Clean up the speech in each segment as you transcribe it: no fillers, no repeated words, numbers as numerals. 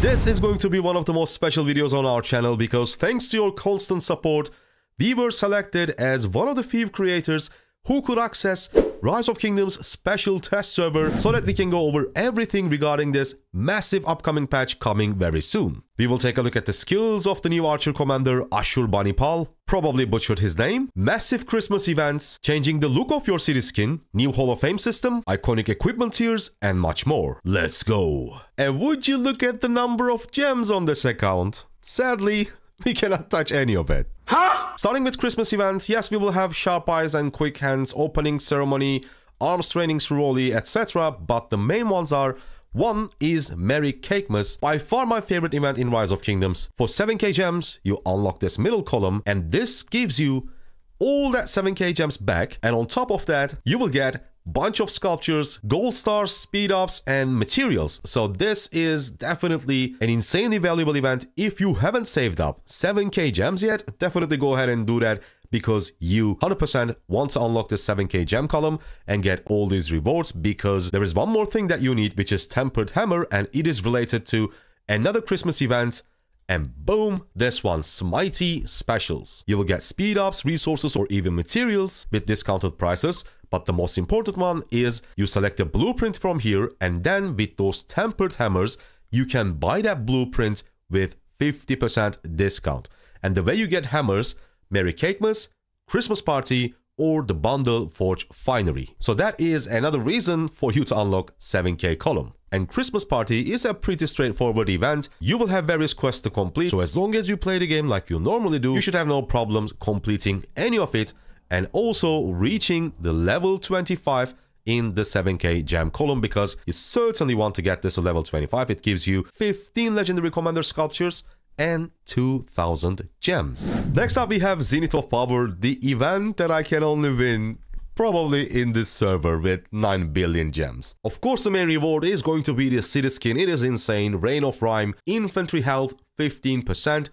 This is going to be one of the most special videos on our channel because thanks to your constant support, we were selected as one of the few creators who could access Rise of Kingdoms special test server so that we can go over everything regarding this massive upcoming patch coming very soon. We will take a look at the skills of the new archer commander Ashurbanipal, probably butchered his name, massive Christmas events, changing the look of your city skin, new Hall of Fame system, iconic equipment tiers, and much more. Let's go! And would you look at the number of gems on this account? Sadly, we cannot touch any of it. Huh? Starting with Christmas event, yes, we will have sharp eyes and quick hands, opening ceremony, arms training Suroli, etc. But the main ones are: one is Merry Cakemas, by far my favorite event in Rise of Kingdoms. For 7k gems, you unlock this middle column, and this gives you all that 7k gems back. And on top of that, you will get bunch of sculptures, gold stars, speed ups, and materials. So this is definitely an insanely valuable event. If you haven't saved up 7k gems yet, definitely go ahead and do that, because you 100% want to unlock the 7k gem column and get all these rewards, because there is one more thing that you need, which is Tempered Hammer, and it is related to another Christmas event. And boom, this one, Smitey Specials. You will get speed ups, resources, or even materials with discounted prices. But the most important one is you select a blueprint from here, and then with those tempered hammers, you can buy that blueprint with 50% discount. And the way you get hammers: Merry Cakemas, Christmas Party, or the Bundle Forge Finery. So that is another reason for you to unlock 7k column. And Christmas Party is a pretty straightforward event. You will have various quests to complete, so as long as you play the game like you normally do, you should have no problems completing any of it, and also reaching the level 25 in the 7k gem column, because you certainly want to get this to level 25. It gives you 15 legendary commander sculptures and 2000 gems. Next up, we have Zenit of Power, the event that I can only win probably in this server with 9 billion gems. Of course, the main reward is going to be the city skin. It is insane. Reign of Rhyme, infantry health 15%.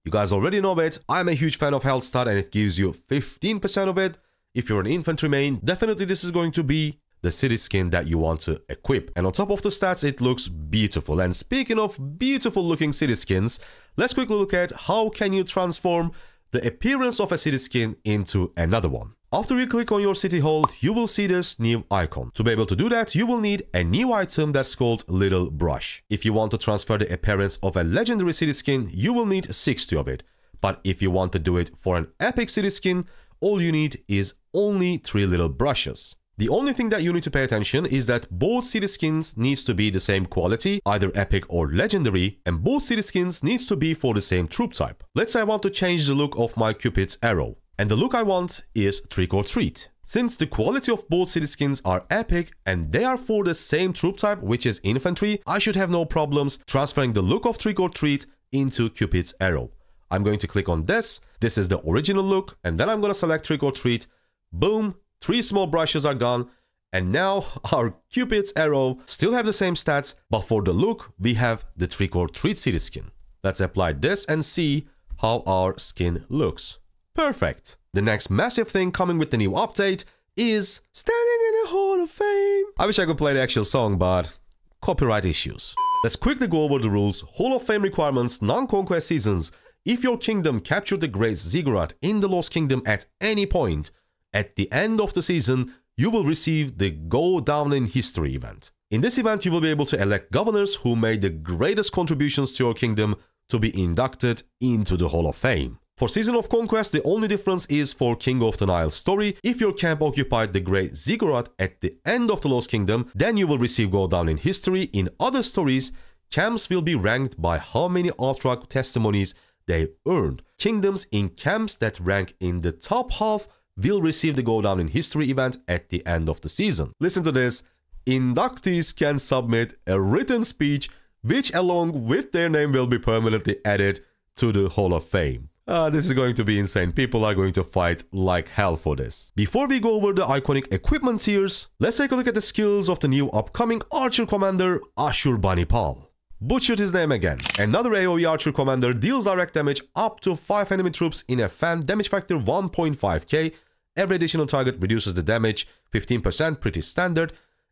You guys already know it. I'm a huge fan of health stat, and it gives you 15% of it. If you're an infantry main, definitely this is going to be the city skin that you want to equip. And on top of the stats, it looks beautiful. And speaking of beautiful looking city skins, let's quickly look at how can you transform the appearance of a city skin into another one. After you click on your city hall, you will see this new icon. To be able to do that, you will need a new item that's called Little Brush. If you want to transfer the appearance of a legendary city skin, you will need 60 of it. But if you want to do it for an epic city skin, all you need is only 3 little brushes. The only thing that you need to pay attention is that both city skins needs to be the same quality, either epic or legendary, and both city skins needs to be for the same troop type. Let's say I want to change the look of my Cupid's arrow, and the look I want is Trick or Treat. Since the quality of both city skins are epic and they are for the same troop type, which is infantry, I should have no problems transferring the look of Trick or Treat into Cupid's arrow. I'm going to click on this. This is the original look, and then I'm going to select Trick or Treat. Boom, 3 small brushes are gone, and now our Cupid's arrow still have the same stats, but for the look, we have the Trick or Treat city skin. Let's apply this and see how our skin looks. Perfect. The next massive thing coming with the new update is Standing in the Hall of Fame. I wish I could play the actual song, but copyright issues. Let's quickly go over the rules. Hall of Fame requirements, non-conquest seasons. If your kingdom captured the Great Ziggurat in the Lost Kingdom at any point, at the end of the season, you will receive the Go Down in History event. In this event, you will be able to elect governors who made the greatest contributions to your kingdom to be inducted into the Hall of Fame. For Season of Conquest, the only difference is for King of the Nile story. If your camp occupied the Great Ziggurat at the end of the Lost Kingdom, then you will receive Go Down in History. In other stories, camps will be ranked by how many Outrak testimonies they earned. Kingdoms in camps that rank in the top half will receive the Go Down in History event at the end of the season. Listen to this. Inductees can submit a written speech which along with their name will be permanently added to the Hall of Fame. This is going to be insane. People are going to fight like hell for this. Before we go over the iconic equipment tiers, let's take a look at the skills of the new upcoming archer commander Ashurbanipal. Butchered his name again. Another AoE archer commander, deals direct damage up to 5 enemy troops in a fan, damage factor 1.5k. Every additional target reduces the damage 15%, pretty standard,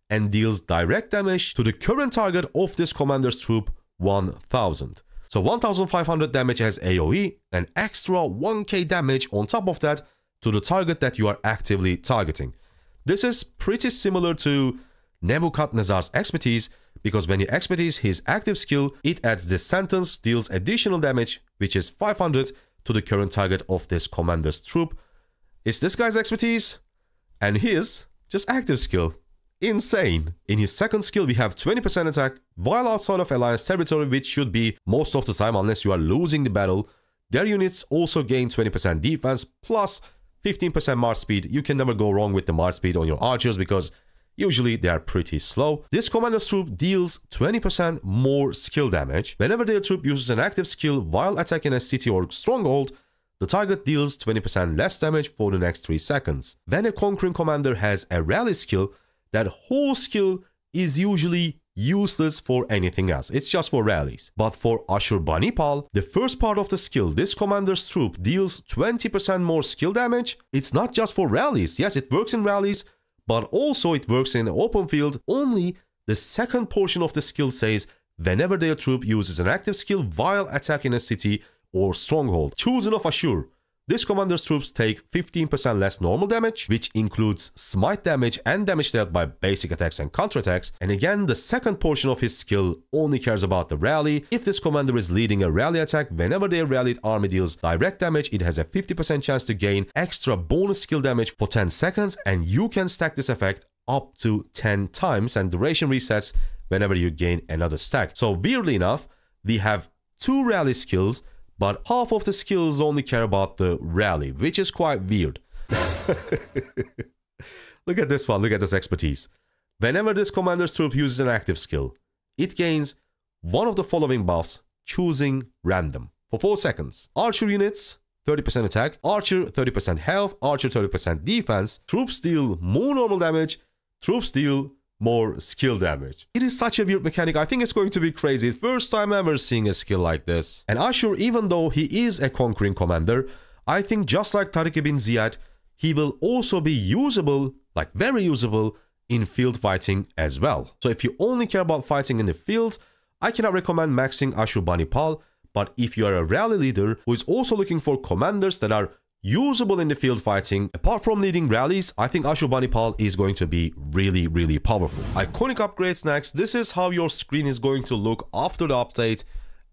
and deals direct damage to the current target of this commander's troop 1000. So 1500 damage as AoE, and extra 1k damage on top of that to the target that you are actively targeting. This is pretty similar to Nebuchadnezzar's expertise, because when you expertise his active skill, it adds this sentence, deals additional damage, which is 500 to the current target of this commander's troop. It's this guy's expertise, and his just active skill. Insane. In his second skill, we have 20% attack while outside of Alliance territory, which should be most of the time unless you are losing the battle. Their units also gain 20% defense plus 15% march speed. You can never go wrong with the march speed on your archers because usually they are pretty slow. This commander's troop deals 20% more skill damage. Whenever their troop uses an active skill while attacking a city or stronghold, the target deals 20% less damage for the next 3 seconds. When a conquering commander has a rally skill, that whole skill is usually useless for anything else. It's just for rallies. But for Ashurbanipal, the first part of the skill, this commander's troop deals 20% more skill damage. It's not just for rallies. Yes, it works in rallies, but also it works in open field. Only the second portion of the skill says whenever their troop uses an active skill while attacking a city or stronghold. Chosen of Ashur. This commander's troops take 15% less normal damage, which includes smite damage and damage dealt by basic attacks and counterattacks. And again, the second portion of his skill only cares about the rally. If this commander is leading a rally attack, whenever their rallied army deals direct damage, it has a 50% chance to gain extra bonus skill damage for 10 seconds, and you can stack this effect up to 10 times, and duration resets whenever you gain another stack. So weirdly enough, we have 2 rally skills, but half of the skills only care about the rally, which is quite weird. Look at this one, look at this expertise. Whenever this commander's troop uses an active skill, it gains one of the following buffs, choosing random, for 4 seconds. Archer units, 30% attack, archer 30% health, archer 30% defense, troops deal more normal damage, troops deal more skill damage. It is such a weird mechanic. I think it's going to be crazy. First time ever seeing a skill like this. And Ashur, even though he is a conquering commander, I think just like Tariq ibn Ziyad, he will also be usable, like very usable, in field fighting as well. So if you only care about fighting in the field, I cannot recommend maxing Ashurbanipal. But if you are a rally leader who is also looking for commanders that are usable in the field fighting, apart from leading rallies, I think Ashurbanipal is going to be really powerful. Iconic upgrades next. This is how your screen is going to look after the update.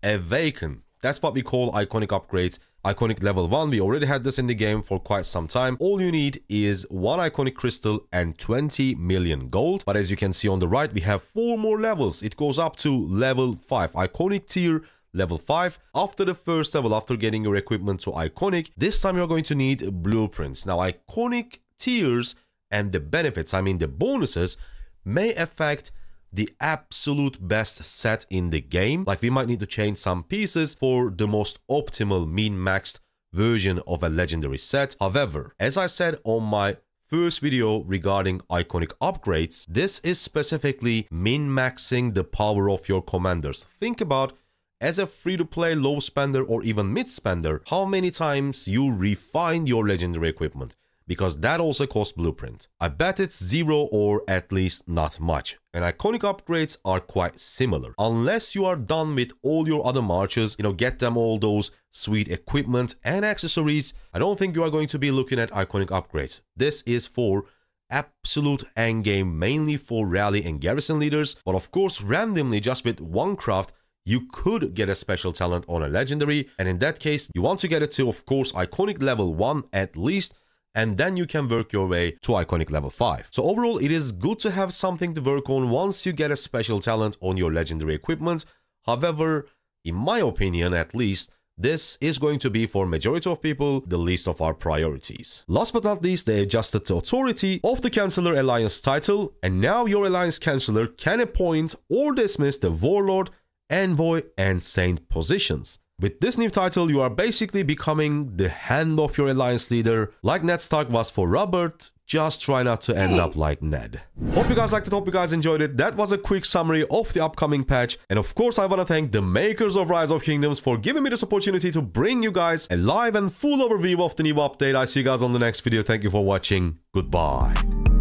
Awaken. That's what we call iconic upgrades. Iconic level 1, we already had this in the game for quite some time. All you need is 1 iconic crystal and 20 million gold. But as you can see on the right, we have 4 more levels. It goes up to level 5. Iconic tier level 5. After the first level, after getting your equipment to iconic, this time you're going to need blueprints. Now, iconic tiers and the benefits, I mean the bonuses, may affect the absolute best set in the game. Like we might need to change some pieces for the most optimal min-maxed version of a legendary set. However, as I said on my first video regarding iconic upgrades, this is specifically min-maxing the power of your commanders. Think about, as a free-to-play low spender or even mid spender, how many times you refine your legendary equipment, because that also costs blueprint. I bet it's 0 or at least not much. And iconic upgrades are quite similar. Unless you are done with all your other marches, get them all those sweet equipment and accessories, I don't think you are going to be looking at iconic upgrades. This is for absolute endgame, mainly for rally and garrison leaders. But of course, randomly, just with 1 craft, you could get a special talent on a legendary, and in that case, you want to get it to, of course, iconic level 1 at least, and then you can work your way to iconic level 5. So overall, it is good to have something to work on once you get a special talent on your legendary equipment. However, in my opinion at least, this is going to be for majority of people the least of our priorities. Last but not least, they adjusted the authority of the Chancellor Alliance title, and now your Alliance Chancellor can appoint or dismiss the Warlord, Envoy and Saint positions. With this new title, you are basically becoming the hand of your alliance leader, like Ned Stark was for Robert. Just try not to end up like Ned. Hope you guys liked it, hope you guys enjoyed it. That was a quick summary of the upcoming patch. And of course, I want to thank the makers of Rise of Kingdoms for giving me this opportunity to bring you guys a live and full overview of the new update. I see you guys on the next video. Thank you for watching. Goodbye.